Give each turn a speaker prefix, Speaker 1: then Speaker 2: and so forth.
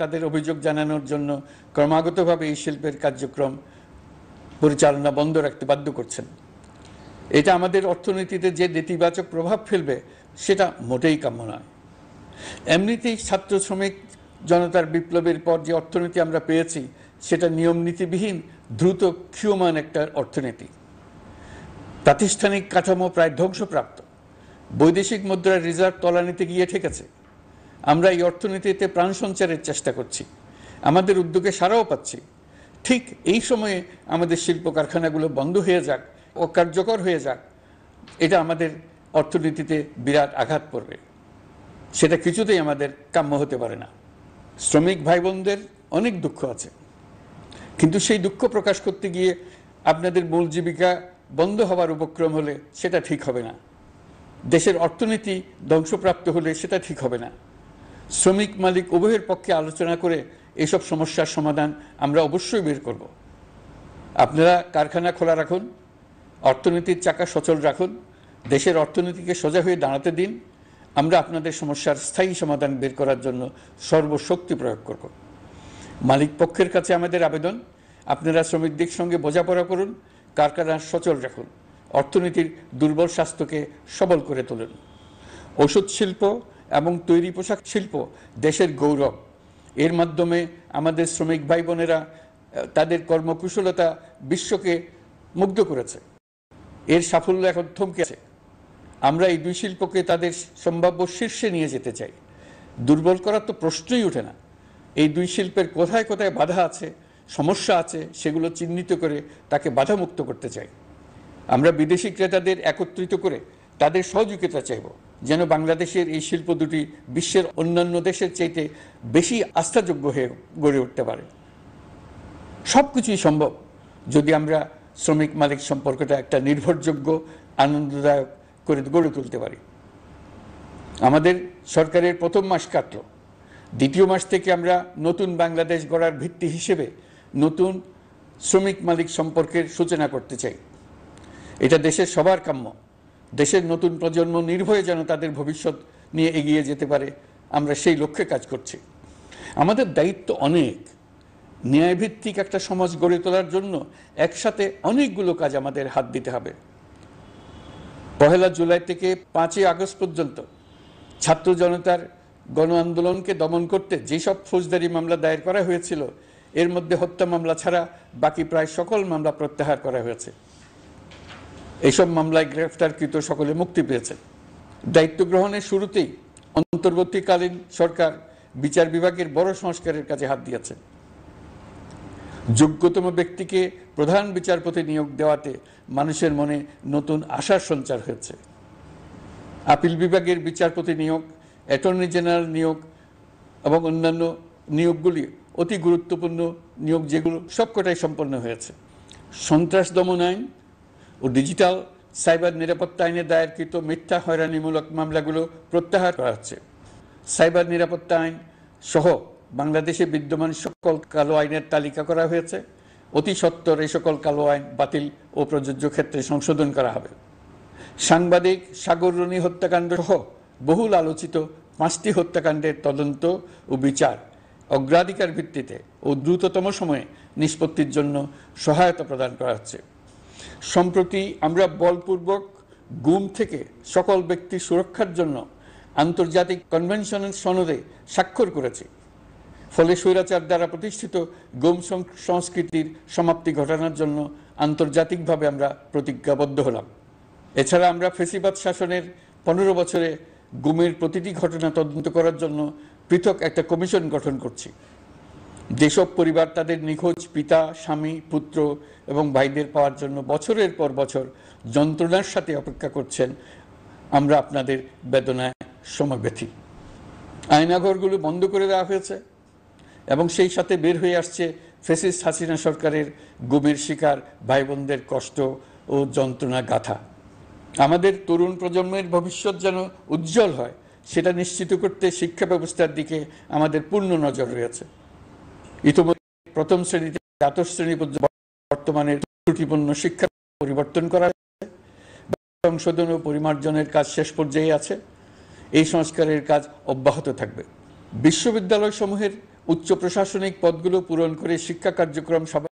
Speaker 1: তাদের অভিযোগ জানানোর জন্য ক্রমাগতভাবে এই শিল্পের কার্যক্রম পরিচালনা বন্ধ রাখতে বাধ্য করছেন। এটা আমাদের অর্থনীতিতে যে নেতিবাচক প্রভাব ফেলবে সেটা মোটেই কাম্য নয়। এমনিতেই ছাত্র শ্রমিক জনতার বিপ্লবের পর যে অর্থনীতি আমরা পেয়েছি সেটা নিয়ম নীতিবিহীন দ্রুত ক্ষীয়মান একটা অর্থনীতি। প্রাতিষ্ঠানিক কাঠামো প্রায় ধ্বংসপ্রাপ্ত, বৈদেশিক মুদ্রার রিজার্ভ তলানিতে গিয়ে ঠেকেছে। আমরা এই অর্থনীতিতে প্রাণ সঞ্চারের চেষ্টা করছি, আমাদের উদ্যোগে সাড়াও পাচ্ছি। ঠিক এই সময়ে আমাদের শিল্প কারখানাগুলো বন্ধ হয়ে যাক, অকার্যকর হয়ে যাক, এটা আমাদের অর্থনীতিতে বিরাট আঘাত পড়বে। সেটা কিছুতেই আমাদের কাম্য হতে পারে না। শ্রমিক ভাই বোনদের অনেক দুঃখ আছে, কিন্তু সেই দুঃখ প্রকাশ করতে গিয়ে আপনাদের মূল জীবিকা বন্ধ হওয়ার উপক্রম হলে সেটা ঠিক হবে না। দেশের অর্থনীতি ধ্বংসপ্রাপ্ত হলে সেটা ঠিক হবে না। শ্রমিক মালিক উভয়ের পক্ষে আলোচনা করে এসব সমস্যার সমাধান আমরা অবশ্যই বের করব। আপনারা কারখানা খোলা রাখুন, অর্থনীতির চাকা সচল রাখুন, দেশের অর্থনীতিকে সোজা হয়ে দাঁড়াতে দিন। আমরা আপনাদের সমস্যার স্থায়ী সমাধান বের করার জন্য সর্বশক্তি প্রয়োগ করব। মালিক পক্ষের কাছে আমাদের আবেদন, আপনারা শ্রমিকদের সঙ্গে বোঝাপড়া করুন, কারখানা সচল রাখুন, অর্থনীতির দুর্বল স্বাস্থ্যকে সবল করে তুলুন। ওষুধ শিল্প এবং তৈরি পোশাক শিল্প দেশের গৌরব। এর মাধ্যমে আমাদের শ্রমিক ভাই বোনেরা তাদের কর্মকুশলতা বিশ্বকে মুগ্ধ করেছে। এর সাফল্য এখন থমকে আছে। আমরা এই দুই শিল্পকে তাদের সম্ভাব্য শীর্ষে নিয়ে যেতে চাই। দুর্বল করার তো প্রশ্নই ওঠে না। এই দুই শিল্পের কোথায় কোথায় বাধা আছে, সমস্যা আছে, সেগুলো চিহ্নিত করে তাকে বাধামুক্ত করতে চাই। আমরা বিদেশি ক্রেতাদের একত্রিত করে তাদের সহযোগিতা চাইব, যেন বাংলাদেশের এই শিল্প দুটি বিশ্বের অন্যান্য দেশের চাইতে বেশি আস্থাযোগ্য হয়ে গড়ে উঠতে পারে। সব কিছুই সম্ভব যদি আমরা শ্রমিক মালিক সম্পর্কটা একটা নির্ভরযোগ্য, আনন্দদায়ক করে গড়ে তুলতে পারি। আমাদের সরকারের প্রথম মাস কাটল, দ্বিতীয় মাস থেকে আমরা নতুন বাংলাদেশ গড়ার ভিত্তি হিসেবে নতুন শ্রমিক মালিক সম্পর্কের সূচনা করতে চাই। এটা দেশের সবার কাম্য। দেশের নতুন প্রজন্ম নির্ভয়ে যেন তাদের ভবিষ্যৎ নিয়ে এগিয়ে যেতে পারে, আমরা সেই লক্ষ্যে কাজ করছি। আমাদের দায়িত্ব অনেক। ন্যায়ভিত্তিক একটা সমাজ গড়ে তোলার জন্য একসাথে অনেকগুলো কাজ আমাদের হাত দিতে হবে। 1 জুলাই থেকে 5 আগস্ট পর্যন্ত ছাত্র জনতার গণ আন্দোলনকে দমন করতে যেসব ফৌজদারি মামলা দায়ের করা হয়েছিল, এর মধ্যে হত্যা মামলা ছাড়া বাকি প্রায় সকল মামলা প্রত্যাহার করা হয়েছে। এইসব মামলায় গ্রেফতারকৃত সকলে মুক্তি পেয়েছে। দায়িত্ব গ্রহণের শুরুতেই অন্তর্বর্তীকালীন সরকার বিচার বিভাগের বড় সংস্কারের কাজে হাত দিয়েছে। যোগ্যতম ব্যক্তিকে প্রধান বিচারপতি নিয়োগ দেওয়াতে মানুষের মনে নতুন আশার সঞ্চার হয়েছে। আপিল বিভাগের বিচারপতি নিয়োগ, অ্যাটর্নি জেনারেল নিয়োগ এবং অন্যান্য নিয়োগগুলি অতি গুরুত্বপূর্ণ নিয়োগ, যেগুলো সবকটাই সম্পন্ন হয়েছে। সন্ত্রাস দমন আইন ও ডিজিটাল সাইবার নিরাপত্তা আইনে দায়েরকৃত মিথ্যা হয়রানিমূলক মামলাগুলো প্রত্যাহার করা হচ্ছে। সাইবার নিরাপত্তা আইন সহ বাংলাদেশে বিদ্যমান সকল কালো আইনের তালিকা করা হয়েছে। অতি সত্বর এই সকল কালো আইন বাতিল ও প্রযোজ্য ক্ষেত্রে সংশোধন করা হবে। সাংবাদিক সাগর রনি হত্যাকাণ্ড সহ বহুল আলোচিত 5টি হত্যাকাণ্ডের তদন্ত ও বিচার অগ্রাধিকার ভিত্তিতে ও দ্রুততম সময়ে নিষ্পত্তির জন্য সহায়তা প্রদান করা হচ্ছে। সম্প্রতি আমরা বলপূর্বক গুম থেকে সকল ব্যক্তির সুরক্ষার জন্য আন্তর্জাতিক কনভেনশনের সনদে স্বাক্ষর করেছি। ফলে স্বৈরাচার দ্বারা প্রতিষ্ঠিত গুম সংস্কৃতির সমাপ্তি ঘটানোর জন্য আন্তর্জাতিকভাবে আমরা প্রতিজ্ঞাবদ্ধ হলাম। এছাড়া আমরা ফেসিবাদ শাসনের 15 বছরে গুমের প্রতিটি ঘটনা তদন্ত করার জন্য পৃথক একটা কমিশন গঠন করছি। যেসব পরিবার তাদের নিখোঁজ পিতা, স্বামী, পুত্র এবং ভাইদের পাওয়ার জন্য বছরের পর বছর যন্ত্রণার সাথে অপেক্ষা করছেন, আমরা আপনাদের বেদনায় সমব্যথী। আয়নাঘরগুলো বন্ধ করে দেওয়া হয়েছে এবং সেই সাথে বের হয়ে আসছে ফ্যাসিস্ট হাসিনা সরকারের গুমের শিকার ভাই বোনদের কষ্ট ও যন্ত্রণা গাথা। আমাদের তরুণ প্রজন্মের ভবিষ্যৎ যেন উজ্জ্বল হয়, সেটা নিশ্চিত করতে শিক্ষা ব্যবস্থার দিকে আমাদের পূর্ণ নজর রয়েছে। ইতিমধ্যে প্রথম শ্রেণী থেকে দ্বাদশ শ্রেণী পর্যন্ত বর্তমানে ত্রুটিপূর্ণ শিক্ষা পরিবর্তন করা হয়েছে। সংশোধন ও পরিমার্জনের কাজ শেষ পর্যায়ে আছে। এই সংস্কারের কাজ অব্যাহত থাকবে। বিশ্ববিদ্যালয় সমূহের উচ্চ প্রশাসনিক পদগুলো পূরণ করে শিক্ষা কার্যক্রম